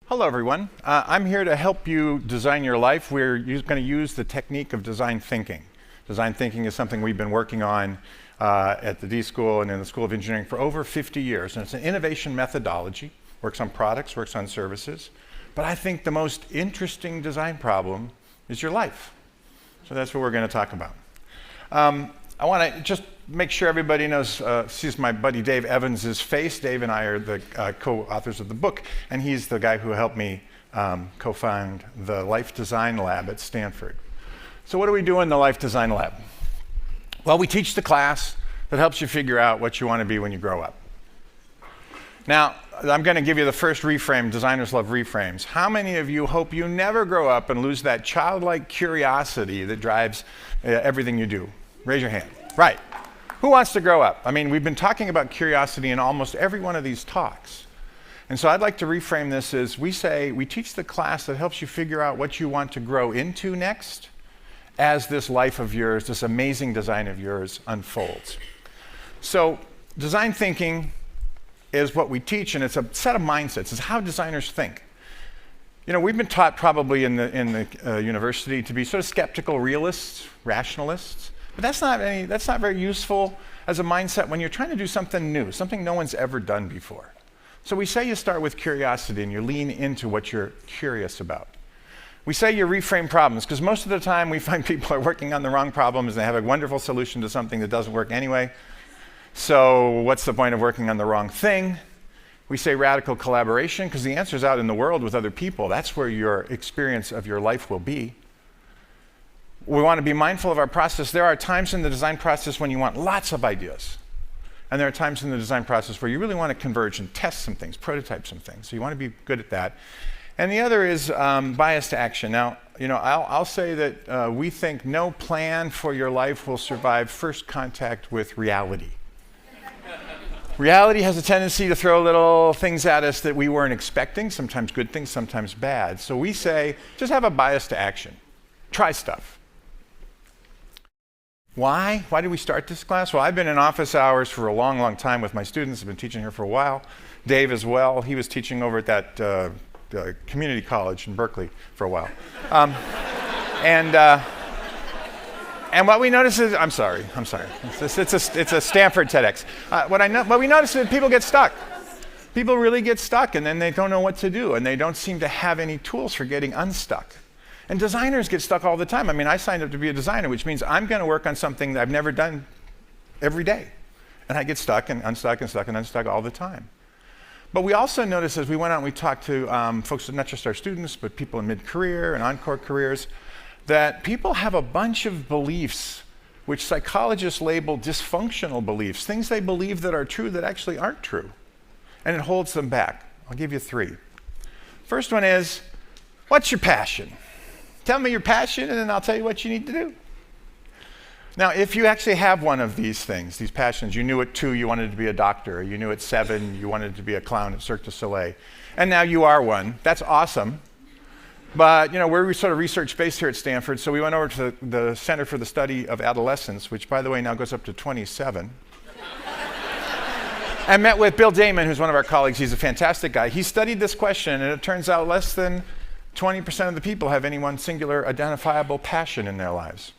Hello, everyone. I'm here to help you design your life. We're going to use the technique of design thinking. Design thinking is something we've been working on at the D School and in the School of Engineering for over 50 years. And it's an innovation methodology, works on products, works on services. But I think the most interesting design problem is your life. So that's what we're going to talk about. I want to just make sure everybody knows, sees my buddy Dave Evans' face. Dave and I are the co-authors of the book, and he's the guy who helped me co-found the Life Design Lab at Stanford. So what do we do in the Life Design Lab? Well, we teach the class that helps you figure out what you want to be when you grow up. Now, I'm going to give you the first reframe. Designers love reframes. How many of you hope you never grow up and lose that childlike curiosity that drives everything you do? Raise your hand. Right. Who wants to grow up? I mean, we've been talking about curiosity in almost every one of these talks. And so I'd like to reframe this as we teach the class that helps you figure out what you want to grow into next as this life of yours, this amazing design of yours unfolds. So design thinking is what we teach, and it's a set of mindsets. It's how designers think. You know, we've been taught probably in the university to be sort of skeptical realists, rationalists. But that's not very useful as a mindset when you're trying to do something new, something no one's ever done before. So we say you start with curiosity and you lean into what you're curious about. We say you reframe problems, because most of the time we find people are working on the wrong problems and they have a wonderful solution to something that doesn't work anyway. So what's the point of working on the wrong thing? We say radical collaboration, because the answer's out in the world with other people. That's where your experience of your life will be. We want to be mindful of our process. There are times in the design process when you want lots of ideas. And there are times in the design process where you really want to converge and test some things, prototype some things. So you want to be good at that. And the other is bias to action. Now, you know, I'll say that we think no plan for your life will survive first contact with reality. Reality has a tendency to throw little things at us that we weren't expecting, sometimes good things, sometimes bad. So we say, just have a bias to action. Try stuff. Why? Why did we start this class? Well, I've been in office hours for a long, long time with my students. I've been teaching here for a while. Dave as well. He was teaching over at that community college in Berkeley for a while. And what we notice is, I'm sorry. It's a Stanford TEDx. What we notice is people get stuck. People really get stuck, and then they don't know what to do, and they don't seem to have any tools for getting unstuck. And designers get stuck all the time. I mean, I signed up to be a designer, which means I'm going to work on something that I've never done every day. And I get stuck and unstuck and stuck and unstuck all the time. But we also noticed as we went out and we talked to folks, not just our students, but people in mid-career and encore careers, that people have a bunch of beliefs which psychologists label dysfunctional beliefs, things they believe that are true that actually aren't true. And it holds them back. I'll give you three. First one is, what's your passion? Tell me your passion, and then I'll tell you what you need to do. Now, if you actually have one of these things, these passions, you knew at 2 you wanted to be a doctor, or you knew at 7 you wanted to be a clown at Cirque du Soleil, and now you are one, that's awesome. But, you know, we're sort of research-based here at Stanford, so we went over to the Center for the Study of Adolescence, which, by the way, now goes up to 27. And met with Bill Damon, who's one of our colleagues. He's a fantastic guy. He studied this question, and it turns out less than 20% of the people have any one singular identifiable passion in their lives.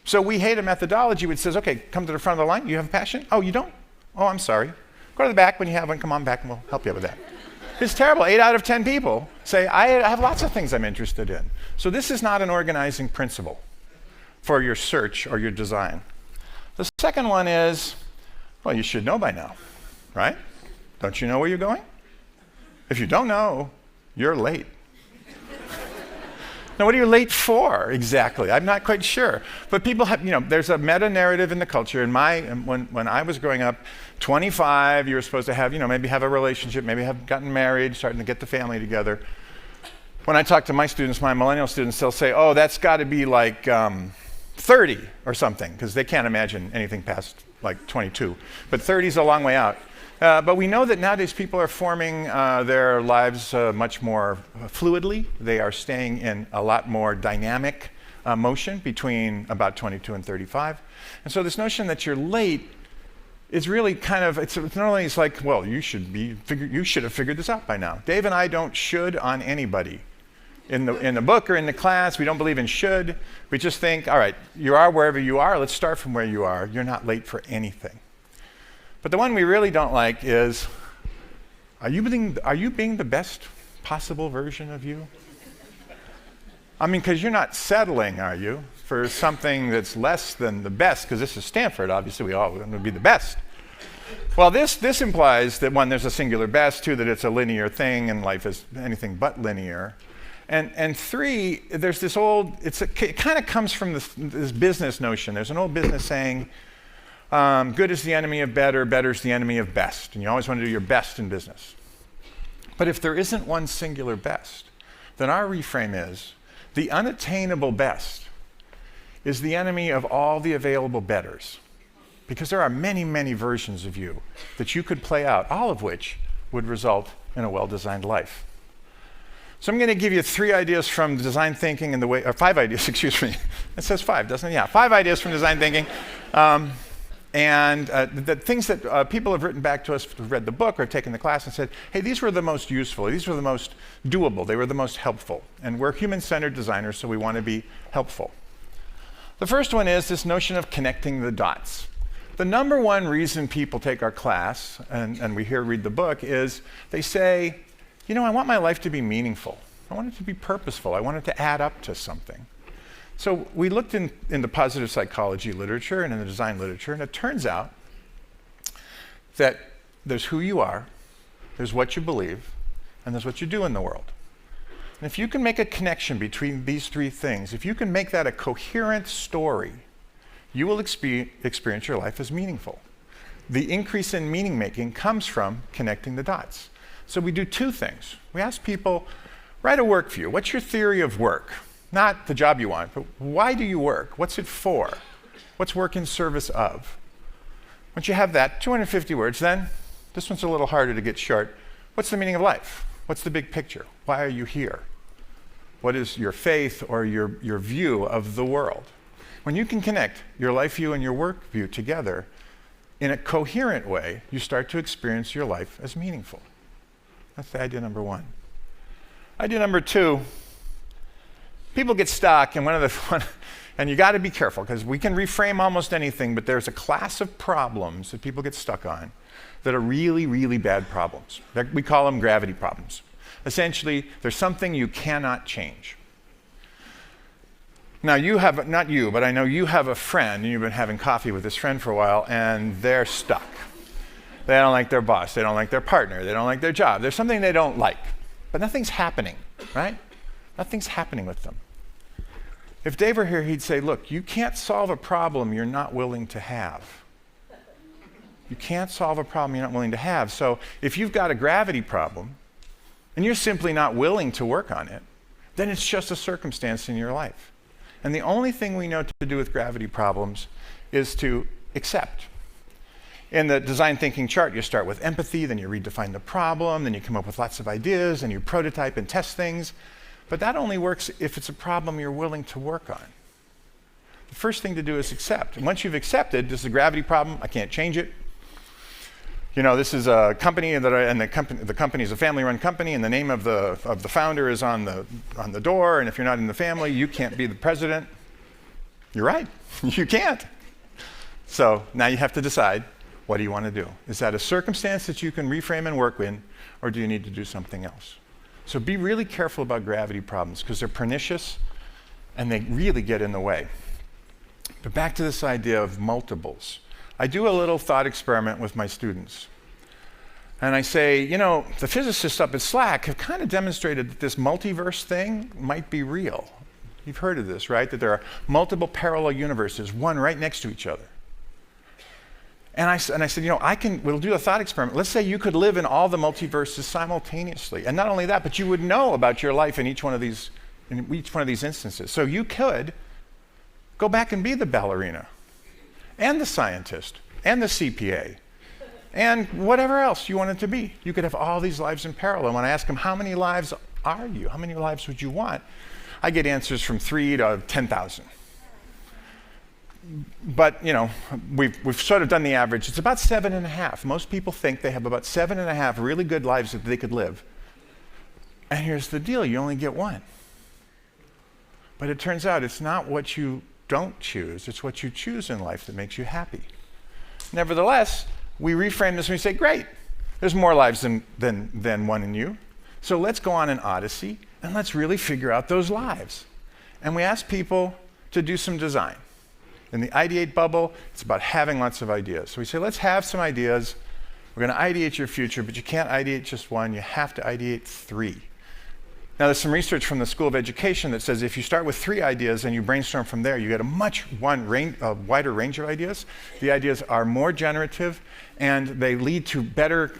So we hate a methodology which says, okay, come to the front of the line, you have a passion? Oh, you don't? Oh, I'm sorry. Go to the back when you have one, come on back and we'll help you with that. It's terrible. 8 out of 10 people say, I have lots of things I'm interested in. So this is not an organizing principle for your search or your design. The second one is, well, you should know by now, right? Don't you know where you're going? If you don't know, you're late. Now, what are you late for exactly? I'm not quite sure. But people have, you know, there's a meta-narrative in the culture. When I was growing up, 25, you were supposed to have, you know, maybe have a relationship, maybe have gotten married, starting to get the family together. When I talk to my students, my millennial students, they'll say, oh, that's got to be like 30 or something, because they can't imagine anything past like 22. But 30 is a long way out. But we know that nowadays people are forming their lives much more fluidly. They are staying in a lot more dynamic motion between about 22 and 35. And so this notion that you're late is really kind of, it's not only it's like, well, you should have figured this out by now. Dave and I don't should on anybody. In the book or in the class, we don't believe in should. We just think, all right, you are wherever you are. Let's start from where you are. You're not late for anything. But the one we really don't like is, are you being the best possible version of you? I mean, because you're not settling, are you, for something that's less than the best? Because this is Stanford, obviously we all want to be the best. Well, this implies that, one, there's a singular best, two, that it's a linear thing and life is anything but linear. And three, there's this old, it kind of comes from this business notion. There's an old business saying, good is the enemy of better, better is the enemy of best. And you always want to do your best in business. But if there isn't one singular best, then our reframe is, the unattainable best is the enemy of all the available betters. Because there are many, many versions of you that you could play out, all of which would result in a well-designed life. So I'm going to give you 3 ideas from design thinking and the way, or 5 ideas, excuse me. It says 5, doesn't it? Yeah, 5 ideas from design thinking. The things that people have written back to us who've read the book or taken the class and said, hey, these were the most useful, these were the most doable, they were the most helpful. And we're human-centered designers, so we want to be helpful. The first one is this notion of connecting the dots. The number one reason people take our class, and we here read the book, is they say, you know, I want my life to be meaningful. I want it to be purposeful. I want it to add up to something. So we looked in the positive psychology literature and in the design literature, and it turns out that there's who you are, there's what you believe, and there's what you do in the world. And if you can make a connection between these 3 things, if you can make that a coherent story, you will experience your life as meaningful. The increase in meaning making comes from connecting the dots. So we do 2 things. We ask people, write a work view. What's your theory of work? Not the job you want, but why do you work? What's it for? What's work in service of? Once you have that, 250 words, then this one's a little harder to get short. What's the meaning of life? What's the big picture? Why are you here? What is your faith or your view of the world? When you can connect your life view and your work view together in a coherent way, you start to experience your life as meaningful. That's the idea number 1. Idea number 2, people get stuck in and you got to be careful because we can reframe almost anything, but there's a class of problems that people get stuck on that are really, really bad problems. We call them gravity problems. Essentially, there's something you cannot change. Now you have, not you, but I know you have a friend and you've been having coffee with this friend for a while and they're stuck. They don't like their boss, they don't like their partner, they don't like their job. There's something they don't like, but nothing's happening, right? Nothing's happening with them. If Dave were here, he'd say, look, you can't solve a problem you're not willing to have. You can't solve a problem you're not willing to have. So if you've got a gravity problem and you're simply not willing to work on it, then it's just a circumstance in your life. And the only thing we know to do with gravity problems is to accept. In the design thinking chart, you start with empathy, then you redefine the problem, then you come up with lots of ideas, and you prototype and test things. But that only works if it's a problem you're willing to work on. The first thing to do is accept. And once you've accepted, this is a gravity problem, I can't change it. You know, this is a company, and the company is a family-run company, and the name of the founder is on the door, and if you're not in the family, you can't be the president. You're right, you can't. So now you have to decide, what do you want to do? Is that a circumstance that you can reframe and work in, or do you need to do something else? So be really careful about gravity problems, because they're pernicious, and they really get in the way. But back to this idea of multiples. I do a little thought experiment with my students. And I say, you know, the physicists up at SLAC have kind of demonstrated that this multiverse thing might be real. You've heard of this, right? That there are multiple parallel universes, one right next to each other. And I said, you know, we'll do a thought experiment. Let's say you could live in all the multiverses simultaneously. And not only that, but you would know about your life in each one of these instances. So you could go back and be the ballerina, and the scientist, and the CPA, and whatever else you wanted to be. You could have all these lives in parallel. When I ask them, how many lives are you? How many lives would you want? I get answers from 3 to 10,000. but we've sort of done the average. It's about 7.5. Most people think they have about 7.5 really good lives that they could live. And here's the deal, you only get one. But it turns out it's not what you don't choose, it's what you choose in life that makes you happy. Nevertheless, we reframe this and we say, great, there's more lives than one in you. So let's go on an odyssey and let's really figure out those lives. And we ask people to do some design. In the ideate bubble, it's about having lots of ideas. So we say, let's have some ideas. We're going to ideate your future, but you can't ideate just one. You have to ideate 3. Now, there's some research from the School of Education that says if you start with 3 ideas and you brainstorm from there, you get a wider range of ideas. The ideas are more generative, and they lead to better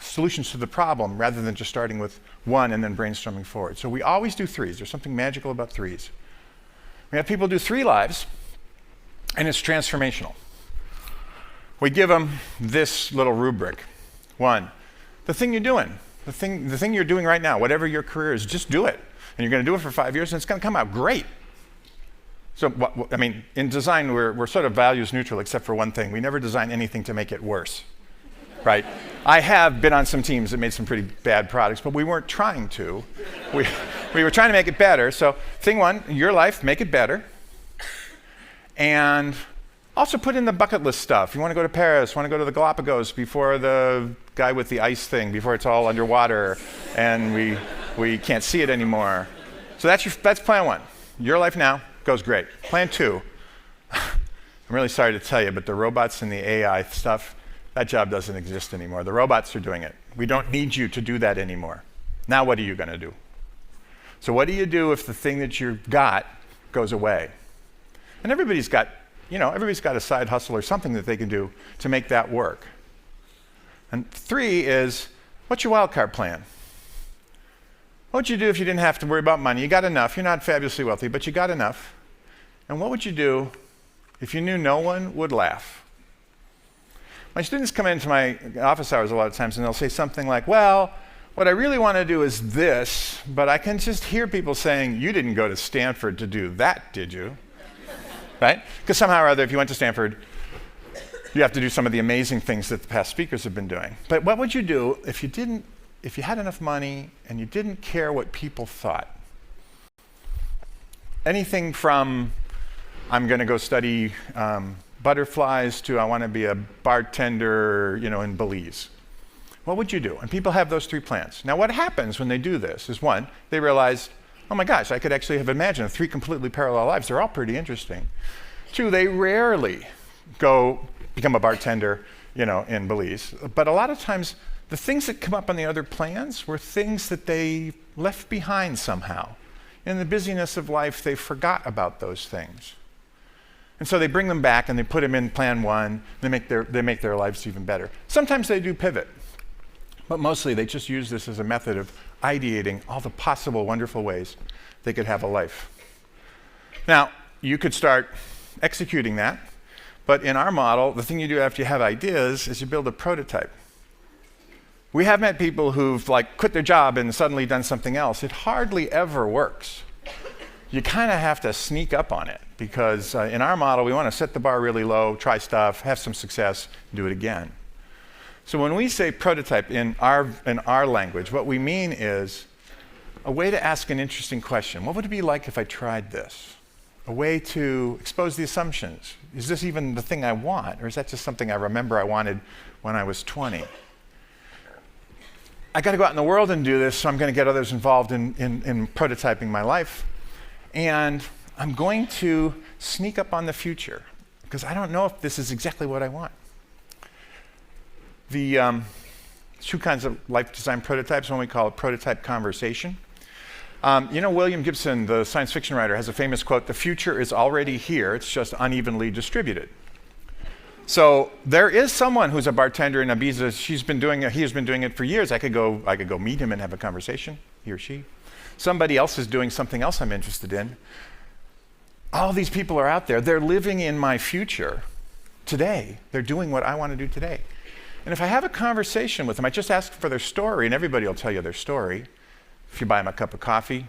solutions to the problem rather than just starting with 1 and then brainstorming forward. So we always do 3s. There's something magical about 3s. We have people do 3 lives, and it's transformational. We give them this little rubric. 1, the thing you're doing. The thing you're doing right now, whatever your career is, just do it. And you're going to do it for 5 years, and it's going to come out great. So, in design, we're sort of values neutral, except for one thing. We never design anything to make it worse, right? I have been on some teams that made some pretty bad products, but we weren't trying to. We were trying to make it better. So, thing 1, your life, make it better. And also put in the bucket list stuff. You want to go to Paris, want to go to the Galapagos before the guy with the ice thing, before it's all underwater and we can't see it anymore. So that's plan 1. Your life now goes great. Plan 2, I'm really sorry to tell you, but the robots and the AI stuff, that job doesn't exist anymore. The robots are doing it. We don't need you to do that anymore. Now what are you going to do? So what do you do if the thing that you've got goes away? And everybody's got a side hustle or something that they can do to make that work. And 3 is, what's your wildcard plan? What would you do if you didn't have to worry about money? You got enough. You're not fabulously wealthy, but you got enough. And what would you do if you knew no one would laugh? My students come into my office hours a lot of times, and they'll say something like, well, what I really want to do is this, but I can just hear people saying, you didn't go to Stanford to do that, did you? Right? Because somehow or other, if you went to Stanford, you have to do some of the amazing things that the past speakers have been doing. But what would you do if you had enough money and you didn't care what people thought? Anything from, I'm going to go study butterflies to I want to be a bartender, in Belize. What would you do? And people have those 3 plans. Now, what happens when they do this is 1, they realize, oh my gosh, I could actually have imagined 3 completely parallel lives. They're all pretty interesting. 2, they rarely go become a bartender, in Belize. But a lot of times, the things that come up on the other plans were things that they left behind somehow. In the busyness of life, they forgot about those things. And so they bring them back and they put them in plan 1. They make their lives even better. Sometimes they do pivot. But mostly they just use this as a method of ideating all the possible wonderful ways they could have a life. Now, you could start executing that, but in our model, the thing you do after you have ideas is you build a prototype. We have met people who've quit their job and suddenly done something else. It hardly ever works. You kind of have to sneak up on it because in our model, we want to set the bar really low, try stuff, have some success, do it again. So when we say prototype in our language, what we mean is a way to ask an interesting question. What would it be like if I tried this? A way to expose the assumptions. Is this even the thing I want, or is that just something I remember I wanted when I was 20? I got to go out in the world and do this, so I'm going to get others involved in prototyping my life. And I'm going to sneak up on the future, because I don't know if this is exactly what I want. The 2 kinds of life design prototypes, one we call a prototype conversation. William Gibson, the science fiction writer, has a famous quote, "The future is already here, it's just unevenly distributed." So there is someone who's a bartender in Ibiza. He has been doing it for years. I could go meet him and have a conversation, he or she. Somebody else is doing something else I'm interested in. All these people are out there. They're living in my future today. They're doing what I want to do today. And if I have a conversation with them, I just ask for their story, and everybody will tell you their story. If you buy them a cup of coffee,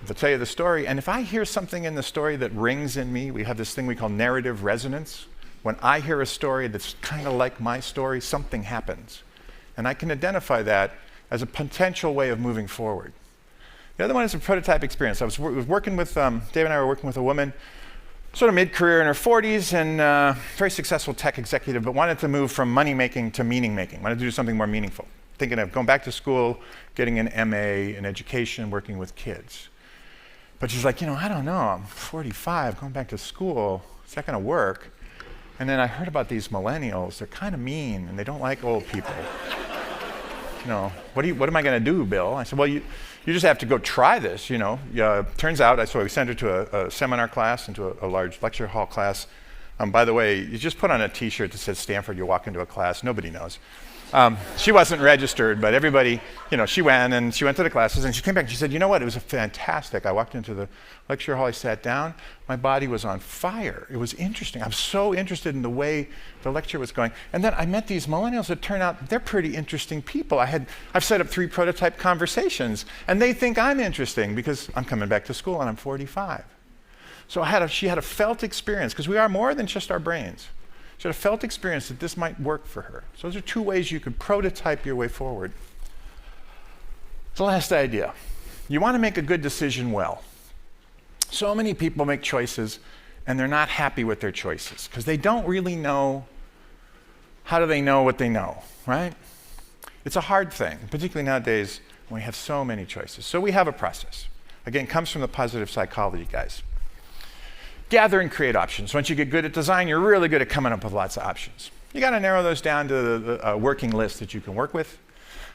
they'll tell you the story, and if I hear something in the story that rings in me, we have this thing we call narrative resonance. When I hear a story that's kind of like my story, something happens. And I can identify that as a potential way of moving forward. The other one is a prototype experience. I was working with, Dave and I were working with a woman, sort of mid-career in her 40s, and very successful tech executive, but wanted to move from money making to meaning making, wanted to do something more meaningful. Thinking of going back to school, getting an MA in education, working with kids. But she's like, I don't know, I'm 45, going back to school, is that going to work? And then I heard about these millennials, they're kind of mean, and they don't like old people. What am I going to do, Bill? I said, well, you just have to go try this, Turns out, so we sent her to a seminar class, into a large lecture hall class. By the way, you just put on a t-shirt that says Stanford, you walk into a class, nobody knows. She wasn't registered, but everybody, she went to the classes, and she came back and she said, you know what, it was fantastic. I walked into the lecture hall, I sat down, my body was on fire. It was interesting. I'm so interested in the way the lecture was going. And then I met these millennials that turn out they're pretty interesting people. I've set up 3 prototype conversations, and they think I'm interesting because I'm coming back to school and I'm 45. So she had a felt experience, because we are more than just our brains. She had a felt experience that this might work for her. So those are 2 ways you could prototype your way forward. The last idea. You want to make a good decision well. So many people make choices and they're not happy with their choices because they don't really know, how do they know what they know, right? It's a hard thing, particularly nowadays when we have so many choices. So we have a process. Again, it comes from the positive psychology guys. Gather and create options. Once you get good at design, you're really good at coming up with lots of options. You got to narrow those down to a working list that you can work with.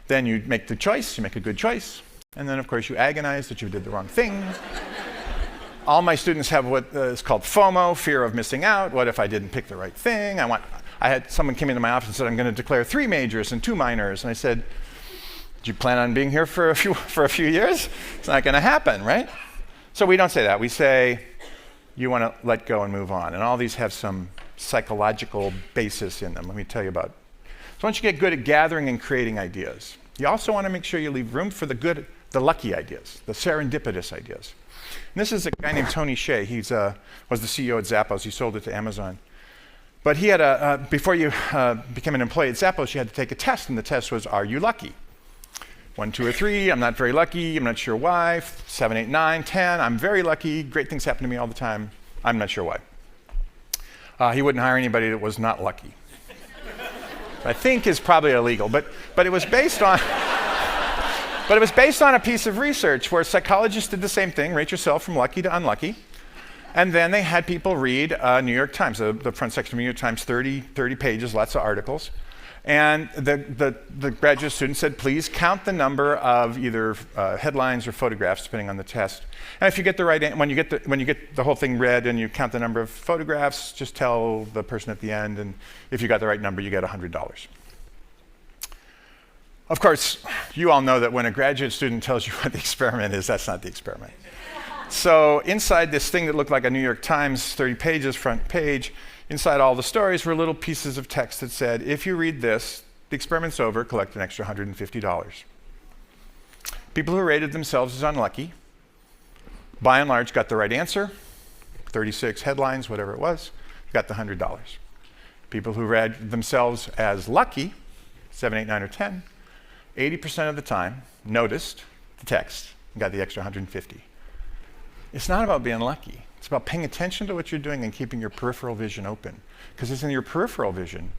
Then you make the choice, you make a good choice, and then of course you agonize that you did the wrong thing. All my students have what is called FOMO, fear of missing out. What if I didn't pick the right thing? Someone came into my office and said, I'm going to declare 3 majors and 2 minors. And I said, do you plan on being here for a few years? It's not going to happen, right? So we don't say that. We say, you want to let go and move on. And all these have some psychological basis in them. Let me tell you about it. So once you get good at gathering and creating ideas, you also want to make sure you leave room for the lucky ideas, the serendipitous ideas. And this is a guy named Tony Hsieh. He was the CEO at Zappos. He sold it to Amazon. But he had before you became an employee at Zappos, you had to take a test, and the test was, are you lucky? 1, 2, or 3, I'm not very lucky, I'm not sure why. 7, 8, 9, 10, I'm very lucky, great things happen to me all the time, I'm not sure why. He wouldn't hire anybody that was not lucky. I think is probably illegal, but it was based on a piece of research where psychologists did the same thing, rate yourself from lucky to unlucky, and then they had people read New York Times, the front section of New York Times, 30 pages, lots of articles. And the graduate student said, please count the number of either headlines or photographs, depending on the test. And if you get the right, when you get the whole thing read and you count the number of photographs, just tell the person at the end, and if you got the right number, you get $100. Of course, you all know that when a graduate student tells you what the experiment is, that's not the experiment. So inside this thing that looked like a New York Times 30 pages front page, inside all the stories were little pieces of text that said, if you read this, the experiment's over, collect an extra $150. People who rated themselves as unlucky, by and large, got the right answer, 36 headlines, whatever it was, got the $100. People who rated themselves as lucky, 7, 8, 9, or 10, 80% of the time noticed the text and got the extra $150. It's not about being lucky. It's about paying attention to what you're doing and keeping your peripheral vision open. Because it's in your peripheral vision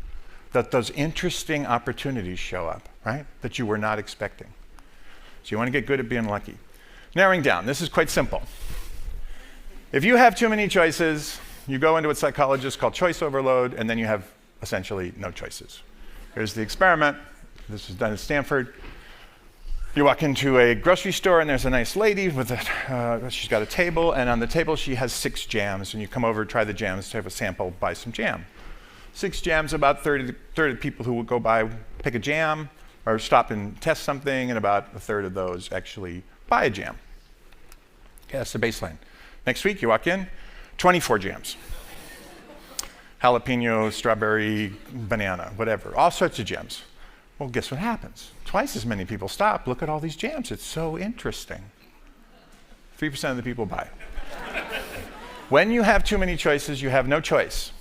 that those interesting opportunities show up, right? That you were not expecting. So you want to get good at being lucky. Narrowing down, this is quite simple. If you have too many choices, you go into what psychologists call choice overload, and then you have essentially no choices. Here's the experiment. This was done at Stanford. You walk into a grocery store and there's a nice lady with she's got a table, and on the table she has 6 jams, and you come over, try the jams, have a sample, buy some jam. 6 jams, about 30 of the people who will go by pick a jam or stop and test something, and about a third of those actually buy a jam. Okay, that's the baseline. Next week you walk in, 24 jams. Jalapeno, strawberry, banana, whatever, all sorts of jams. Well, guess what happens? Twice as many people stop. Look at all these jams. It's so interesting. 3% of the people buy. When you have too many choices, you have no choice.